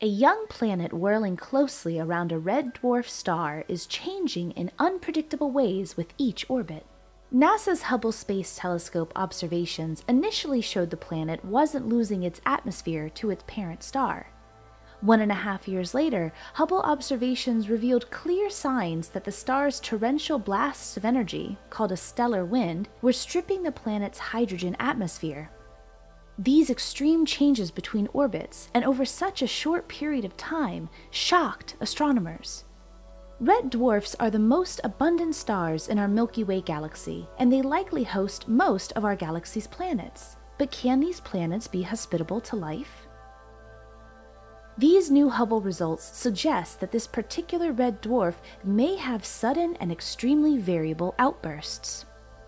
A young planet whirling closely around a red dwarf star is changing in unpredictable ways with each orbit. NASA's Hubble Space Telescope observations initially showed the planet wasn't losing its atmosphere to its parent star. 1.5 years later, Hubble observations revealed clear signs that the star's torrential blasts of energy, called a stellar wind, were stripping the planet's hydrogen atmosphere. These extreme changes between orbits and over such a short period of time shocked astronomers. Red dwarfs are the most abundant stars in our Milky Way galaxy, and they likely host most of our galaxy's planets. But can these planets be hospitable to life? These new Hubble results suggest that this particular red dwarf may have sudden and extremely variable outbursts.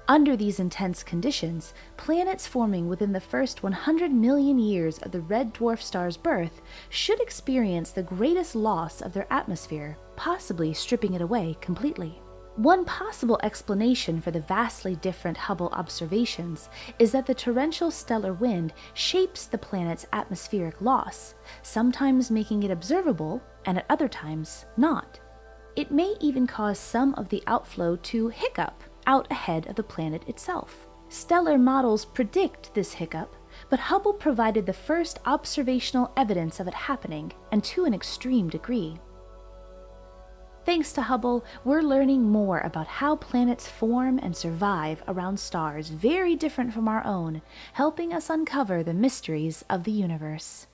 Under these intense conditions, planets forming within the first 100 million years of the red dwarf star's birth should experience the greatest loss of their atmosphere, possibly stripping it away completely. One possible explanation for the vastly different Hubble observations is that the torrential stellar wind shapes the planet's atmospheric loss, sometimes making it observable and at other times not. It may even cause some of the outflow to hiccup out ahead of the planet itself. Stellar models predict this hiccup, but Hubble provided the first observational evidence of it happening, and to an extreme degree. Thanks to Hubble, we're learning more about how planets form and survive around stars very different from our own, helping us uncover the mysteries of the universe.